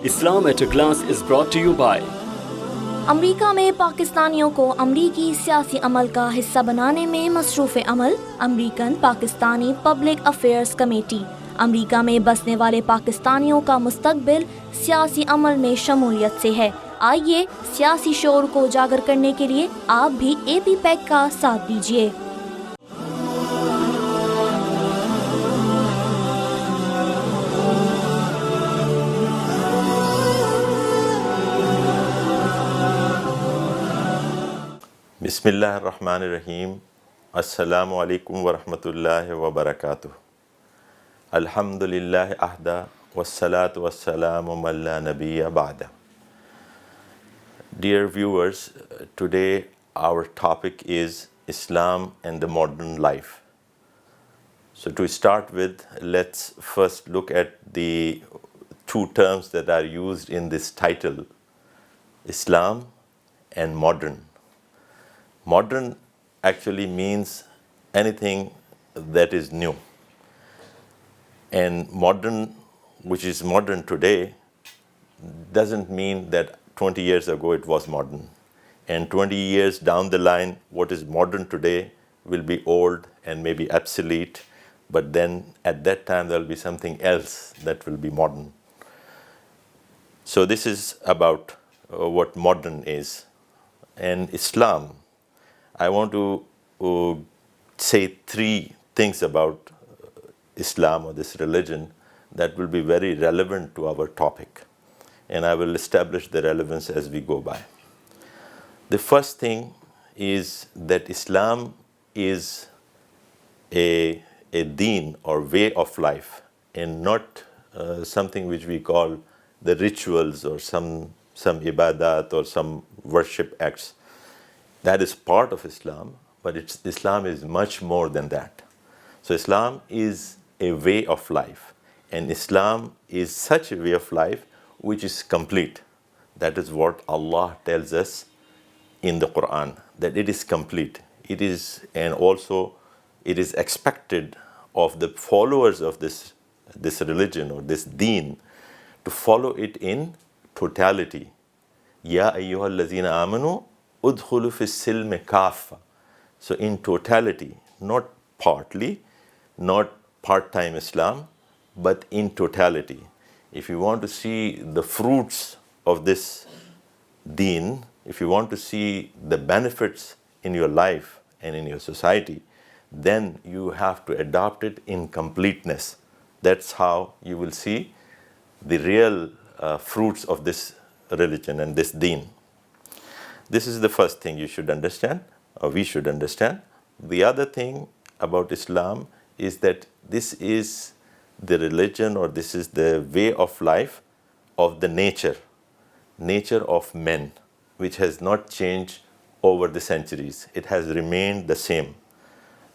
Islam at a Glance is brought to you by अमरीका में पाकिस्तानियों को अमरीकी सियासी अमल का हिस्सा बनाने में मसरूफ़ अमल American Pakistani public affairs committee. अमरीका में बसने वाले पाकिस्तानियों का मुस्तकबिल सियासी अमल में शमूलियत से है। आइए सियासी शोर को उजागर करने के लिए आप भी AP पैक का साथ दीजिए। बिस्मिल्लाहिर्रहमानिर्रहीम। अस्सलामु अलैकुम वरहमतुल्लाहि वबरकातुह। अल्हम्दुलिल्लाहि अहदा वस्सलातु वस्सलामु अला नबिय्य बअदा। Dear viewers, today our topic is Islam and the modern life. So to start with, let's first look at the two terms that are used in this title, Islam and modern. Modern actually means anything that is new. And modern, which is modern today, doesn't mean that 20 years ago it was modern. And 20 years down the line, what is modern today will be old and maybe obsolete, but then at that time there will be something else that will be modern. So this is about what modern is. And Islam, I want to say three things about Islam or this religion that will be very relevant to our topic. And I will establish the relevance as we go by. The first thing is that Islam is a deen or way of life, and not something which we call the rituals or some ibadat or some worship acts. That is part of Islam, but Islam is much more than that. So Islam is a way of life, and Islam is such a way of life which is complete. That is what Allah tells us in the Quran, that it is complete. It is, and also it is expected of the followers of this religion or this deen to follow it in totality. Ya ayyuhallazina amanu udkhulu fis silmi kaffa. So in totality, not partly, not part-time Islam, but in totality. If you want to see the fruits of this deen, if you want to see the benefits in your life and in your society, then you have to adopt it in completeness. That's how you will see the real fruits of this religion and this deen. This is the first thing you should understand, or we should understand. The other thing about Islam is that this is the religion, or this is the way of life of the nature of men, which has not changed over the centuries. It has remained the same.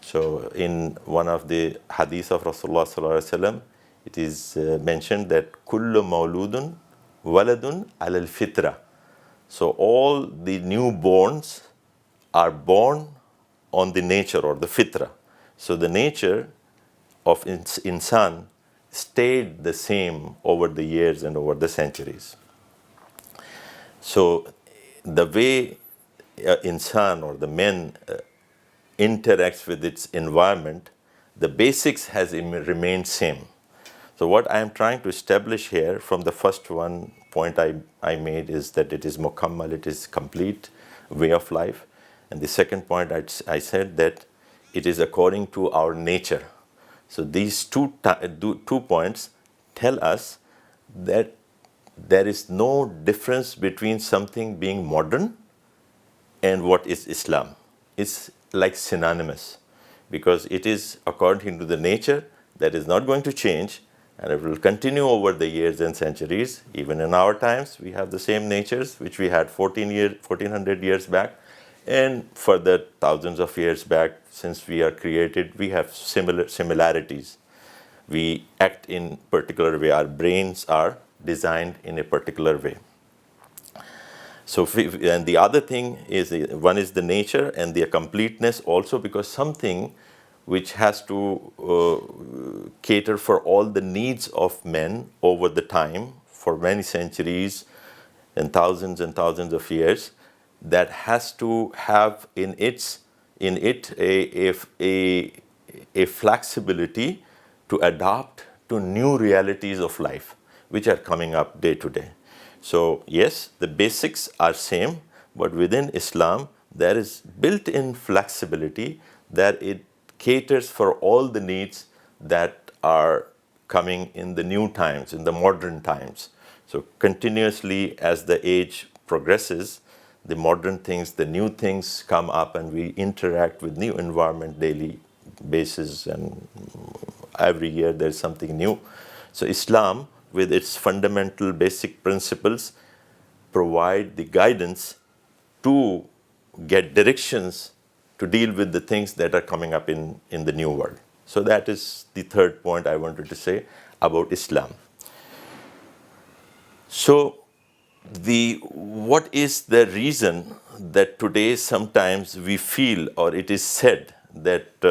So in one of the hadith of Rasulullah sallallahu alaihi wasallam, it is mentioned that kullu mawludun waladun alal fitra. So all the newborns are born on the nature or the fitra. So the nature of insan stayed the same over the years and over the centuries. So the way insan or the man interacts with its environment, the basics has remained same. So what I am trying to establish here from the first one point I made is that it is mukammal, it is complete way of life. And the second point I said that it is according to our nature. So these two points tell us that there is no difference between something being modern and what is Islam. It's like synonymous, because it is according to the nature that is not going to change, and it will continue over the years and centuries. Even in our times, we have the same natures which we had 1400 years back, and further thousands of years back. Since we are created, we have similarities. We act in particular way. Our brains are designed in a particular way. So, and the other thing is, one is the nature and the completeness also, because something which has to cater for all the needs of men over the time, for many centuries and thousands of years, that has to have in it a flexibility to adapt to new realities of life, which are coming up day to day. So yes, the basics are same, but within Islam, there is built-in flexibility that it caters for all the needs that are coming in the new times, in the modern times. So continuously, as the age progresses, the modern things, the new things come up, and we interact with new environment daily basis, and every year there's something new. So Islam, with its fundamental basic principles, provide the guidance to get directions to deal with the things that are coming up in the new world. So that is the third point I wanted to say about Islam. So what is the reason that today sometimes we feel, or it is said, that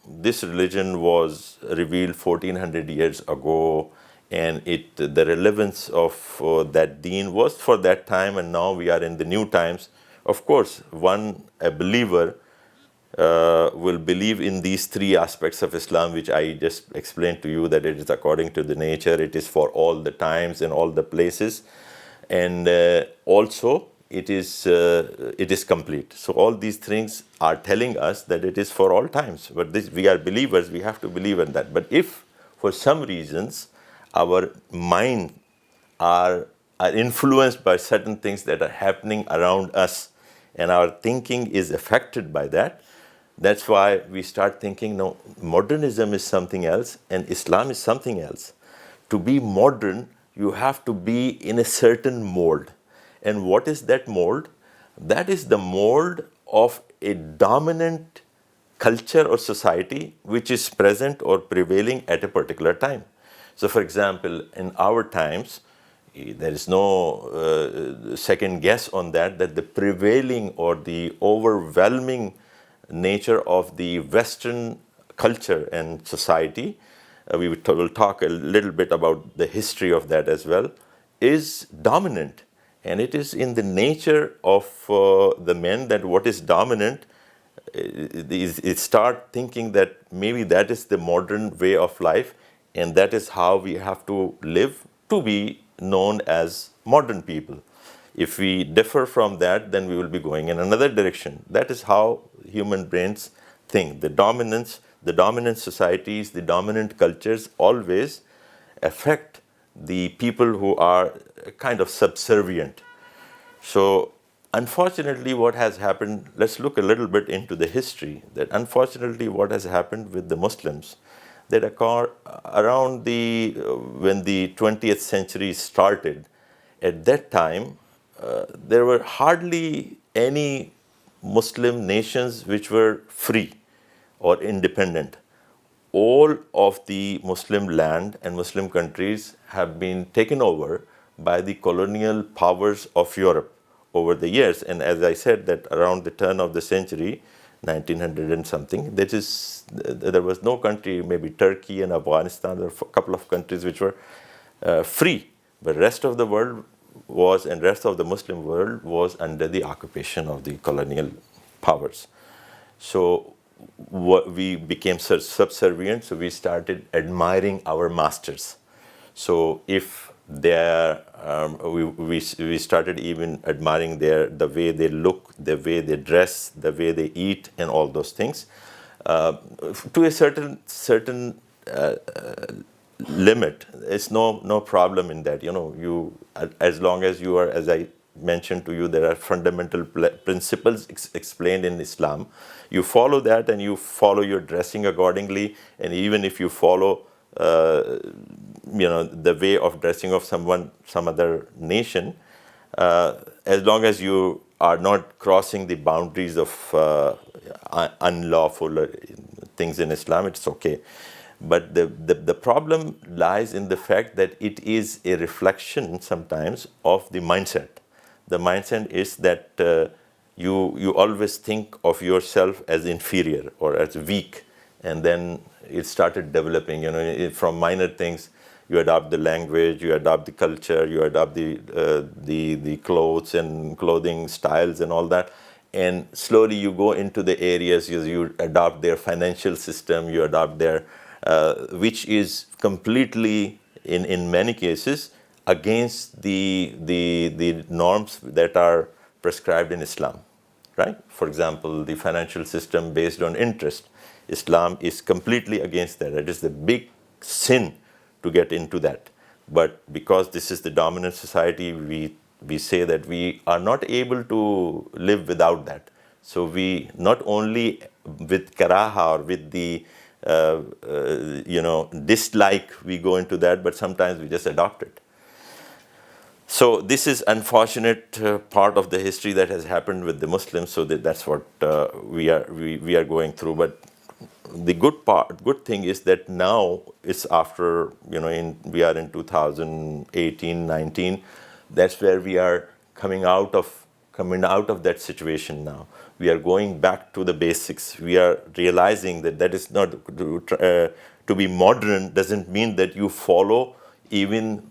this religion was revealed 1400 years ago, and the relevance of that deen was for that time, and now we are in the new times. Of course, a believer will believe in these three aspects of Islam, which I just explained to you, that it is according to the nature, it is for all the times and all the places, and also it is complete. So all these things are telling us that it is for all times. But we are believers, we have to believe in that. But if for some reasons our mind are influenced by certain things that are happening around us, and our thinking is affected by that, that's why we start thinking, no, modernism is something else and Islam is something else. To be modern, you have to be in a certain mold. And what is that mold? That is the mold of a dominant culture or society which is present or prevailing at a particular time. So for example, in our times, there is no second guess on that the prevailing or the overwhelming nature of the Western culture and society, we will talk a little bit about the history of that as well, is dominant. And it is in the nature of the men that what is dominant, it start thinking that maybe that is the modern way of life, and that is how we have to live to be known as modern people. If we differ from that, then we will be going in another direction. That is how human brains think. The dominant societies, the dominant cultures always affect the people who are kind of subservient. So unfortunately, what has happened, let's look a little bit into the history, that unfortunately what has happened with the Muslims, that around when the 20th century started, at that time, there were hardly any Muslim nations which were free or independent. All of the Muslim land and Muslim countries have been taken over by the colonial powers of Europe over the years. And as I said, that around the turn of the century, 1900 and something, there was no country, maybe Turkey and Afghanistan, there were a couple of countries which were free. But rest of the world rest of the Muslim world was under the occupation of the colonial powers. So we became subservient, so we started admiring our masters. So if we started even admiring the way they look, the way they dress, the way they eat, and all those things. To a certain limit, it's no problem in that. You as long as you are, as I mentioned to you, there are fundamental principles explained in Islam. You follow that, and you follow your dressing accordingly. And even if you follow, the way of dressing of some other nation, as long as you are not crossing the boundaries of unlawful things in Islam, it's okay. But the problem lies in the fact that it is a reflection sometimes of the mindset. The mindset is that you always think of yourself as inferior or as weak, and then it started developing, from minor things. You adopt the language, you adopt the culture, you adopt the clothes and clothing styles and all that. And slowly you go into the areas, you adopt their financial system, you adopt their, which is completely, in many cases, against the norms that are prescribed in Islam, right? For example, the financial system based on interest. Islam is completely against that. It is the big sin to get into that. But because this is the dominant society, we say that we are not able to live without that. So we not only with karaha or with the dislike we go into that, but sometimes we just adopt it. So this is unfortunate part of the history that has happened with the Muslims. So that's what we are going through. But the good thing is that now it's after, we are in 2018, 19. That's where we are coming out of that situation now. We are going back to the basics. We are realizing that is not to be modern doesn't mean that you follow even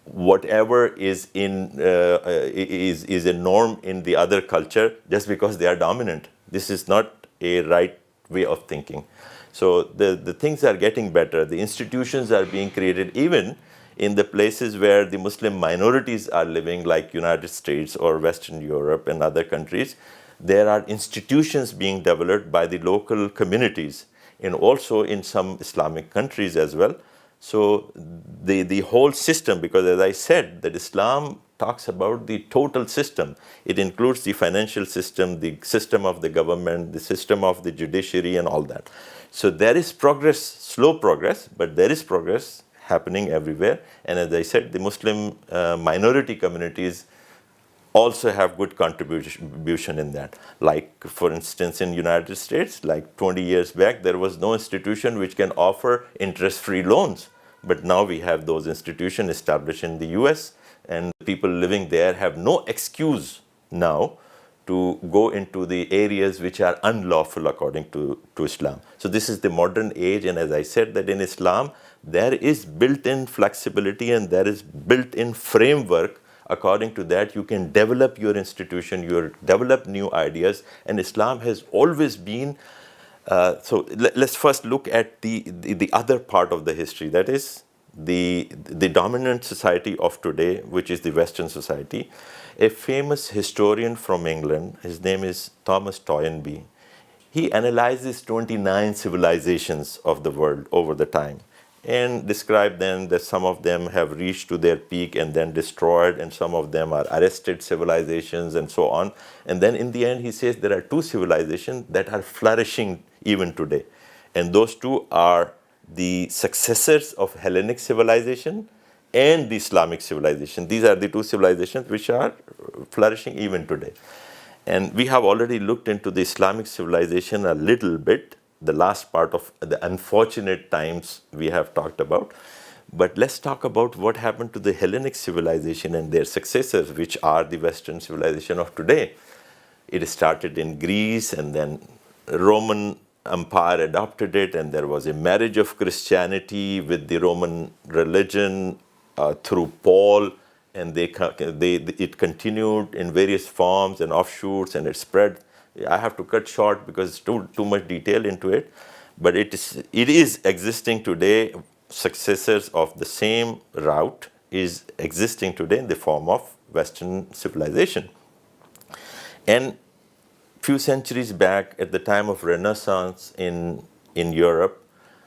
whatever is is a norm in the other culture just because they are dominant. This is not a right way of thinking. So the things are getting better. The institutions are being created even in the places where the Muslim minorities are living, like United States or Western Europe and other countries. There are institutions being developed by the local communities, and also in some Islamic countries as well. So the whole system, because as I said, that Islam talks about the total system. It includes the financial system, the system of the government, the system of the judiciary, and all that. So there is progress, slow progress, but there is progress happening everywhere. And as I said, the Muslim minority communities also have good contribution in that. Like, for instance, in United States, like 20 years back, there was no institution which can offer interest-free loans. But now we have those institutions established in the US, and people living there have no excuse now to go into the areas which are unlawful according to Islam. So this is the modern age, and as I said, that in Islam, there is built-in flexibility and there is built-in framework. According to that, you can develop your institution, you develop new ideas, and Islam has always been. So let's first look at the other part of the history. That is the dominant society of today, which is the Western society. A famous historian from England, his name is Thomas Toynbee. He analyzes 29 civilizations of the world over the time, and describe them that some of them have reached to their peak and then destroyed, and some of them are arrested civilizations and so on. And then in the end, he says there are two civilizations that are flourishing even today. And those two are the successors of Hellenic civilization and the Islamic civilization. These are the two civilizations which are flourishing even today. And we have already looked into the Islamic civilization a little bit. The last part of the unfortunate times we have talked about. But let's talk about what happened to the Hellenic civilization and their successors, which are the Western civilization of today. It started in Greece, and then Roman Empire adopted it, and there was a marriage of Christianity with the Roman religion through Paul, and it continued in various forms and offshoots, and it spread. I have to cut short because it's too much detail into it, but it is existing today. Successors of the same route is existing today in the form of Western civilization. And few centuries back, at the time of Renaissance in Europe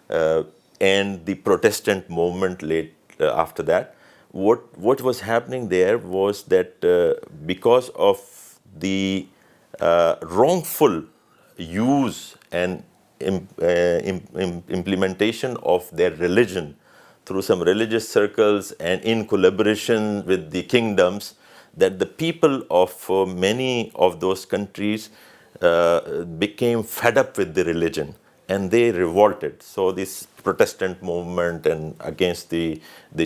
and the Protestant movement late after that, what was happening there was that because of the wrongful use and implementation of their religion through some religious circles and in collaboration with the kingdoms, that the people of many of those countries became fed up with the religion, and they revolted. So this Protestant movement and against the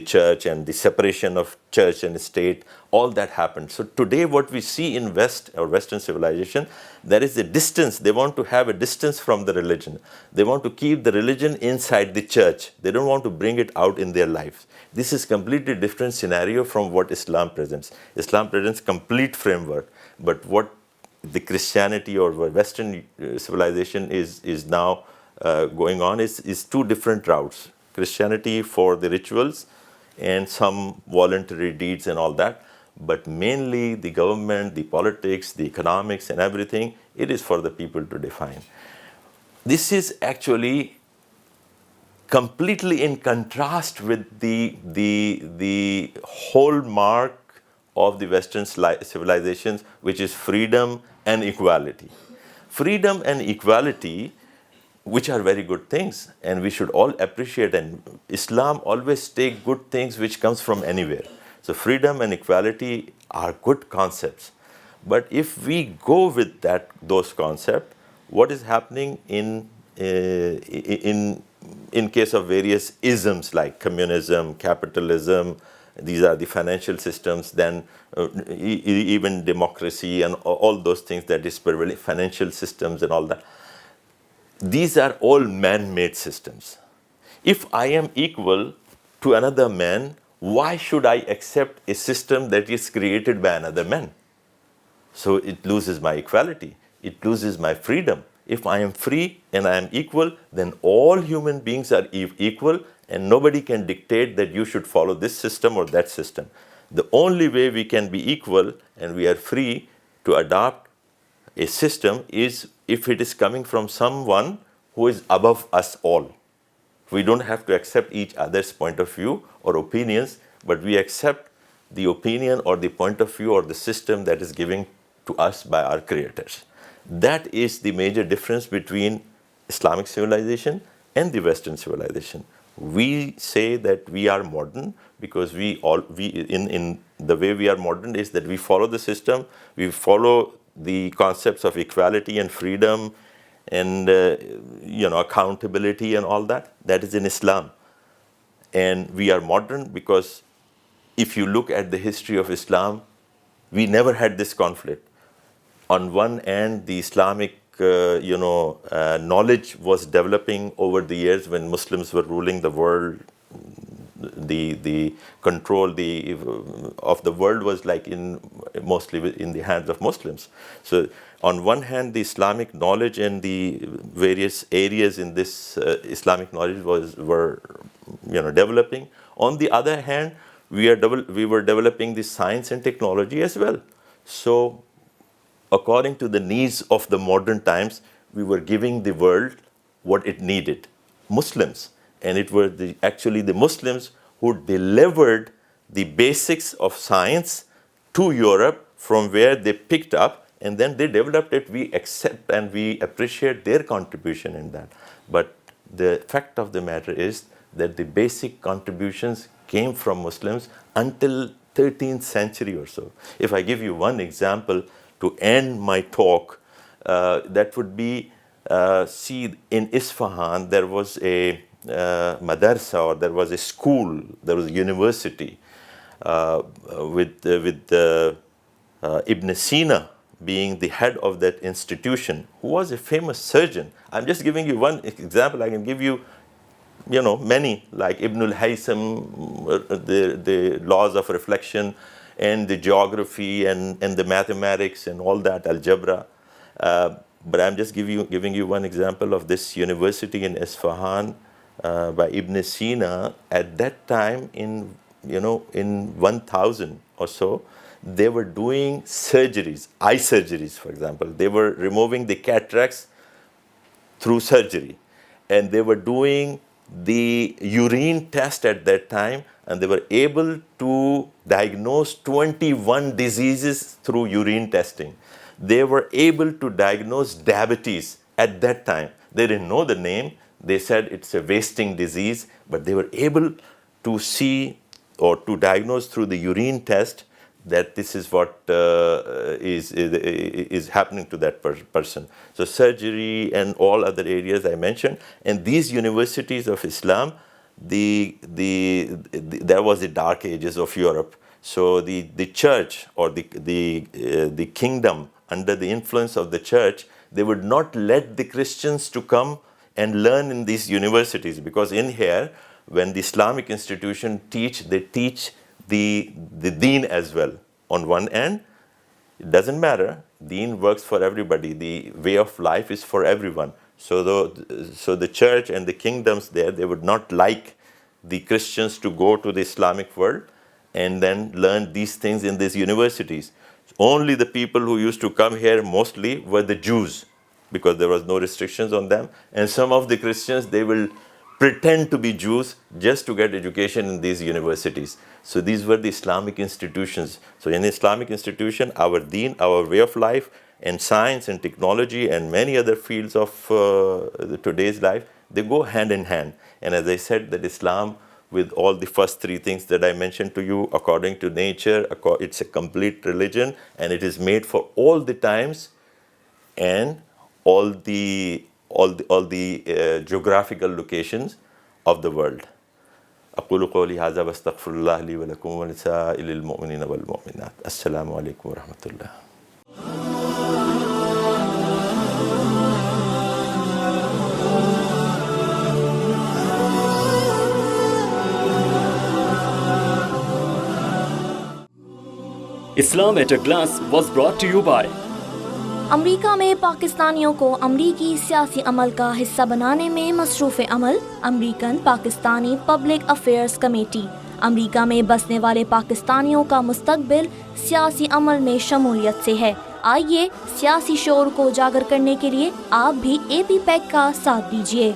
church and the separation of church and state, all that happened. So today what we see in West or Western civilization, there is a distance. They want to have a distance from the religion. They want to keep the religion inside the church. They don't want to bring it out in their lives. This is completely different scenario from what Islam presents. Islam presents complete framework, but what the Christianity or Western civilization is now going on is two different routes. Christianity for the rituals and some voluntary deeds and all that, but mainly the government, the politics, the economics and everything, it is for the people to define. This is actually completely in contrast with the hallmark of the Western civilizations, which is freedom and equality. Freedom and equality, which are very good things, and we should all appreciate. And Islam always take good things which comes from anywhere. So freedom and equality are good concepts. But if we go with those concepts, what is happening in case of various isms like communism, capitalism, these are the financial systems, then even democracy and all those things that is prevailing, financial systems and all that. These are all man-made systems. If I am equal to another man, why should I accept a system that is created by another man? So it loses my equality. It loses my freedom. If I am free and I am equal, then all human beings are equal, and nobody can dictate that you should follow this system or that system. The only way we can be equal and we are free to adopt a system is if it is coming from someone who is above us all. We don't have to accept each other's point of view or opinions, but we accept the opinion or the point of view or the system that is given to us by our creators. That is the major difference between Islamic civilization and the Western civilization. We say that we are modern because in the way we are modern is that we follow the system, we follow the concepts of equality and freedom and accountability and all that. That is in Islam. And we are modern because if you look at the history of Islam, we never had this conflict. On one end, the Islamic knowledge was developing over the years when Muslims were ruling the world. The control of the world was mostly in the hands of Muslims. So on one hand, the Islamic knowledge and the various areas in this Islamic knowledge were developing. On the other hand, we were developing the science and technology as well. So according to the needs of the modern times, we were giving the world what it needed, Muslims. And it were actually the Muslims who delivered the basics of science to Europe from where they picked up, and then they developed it. We accept and we appreciate their contribution in that. But the fact of the matter is that the basic contributions came from Muslims until 13th century or so. If I give you one example to end my talk, that would be, in Isfahan, there was a madarsa, or there was a school, there was a university with Ibn Sina being the head of that institution, who was a famous surgeon. I'm just giving you one example. I can give you, many, like Ibn al-Haytham, the laws of reflection and the geography and the mathematics and all that, algebra. But I'm just giving you one example of this university in Isfahan by Ibn Sina. At that time, in 1000 or so, they were doing surgeries, eye surgeries, for example. They were removing the cataracts through surgery. And they were doing the urine test at that time, and they were able to diagnose 21 diseases through urine testing. They were able to diagnose diabetes at that time. They didn't know the name. They said it's a wasting disease, but they were able to see or to diagnose through the urine test that this is what is happening to that person. So surgery and all other areas I mentioned, and these universities of Islam, there was the dark ages of Europe. So the church or the kingdom under the influence of the church, they would not let the Christians to come and learn in these universities, because in here, when the Islamic institution they teach the deen as well. On one end, it doesn't matter. Deen works for everybody. The way of life is for everyone. So the church and the kingdoms there, they would not like the Christians to go to the Islamic world and then learn these things in these universities. Only the people who used to come here mostly were the Jews, because there was no restrictions on them. And some of the Christians, they will pretend to be Jews just to get education in these universities. So these were the Islamic institutions. So in Islamic institution, our deen, our way of life, and science and technology and many other fields of today's life, they go hand in hand. And as I said, that Islam, with all the first three things that I mentioned to you, according to nature, it's a complete religion, and it is made for all the times and all the geographical locations of the world. أقول قولي هذا واستغفر الله لي ولكم ولسائر المؤمنين والمؤمنات. السلام عليكم ورحمة الله. Islam at a Glance was brought to you by अमरीका में पाकिस्तानियों को अमरीकी सियासी अमल का हिस्सा बनाने में मसरूफ़ अमल American Pakistani public affairs committee. अमरीका में बसने वाले पाकिस्तानियों का मुस्तकबिल सियासी अमल में शमूलियत से है। आइए सियासी शोर को उजागर करने के लिए आप भी AP पैक का साथ दीजिए।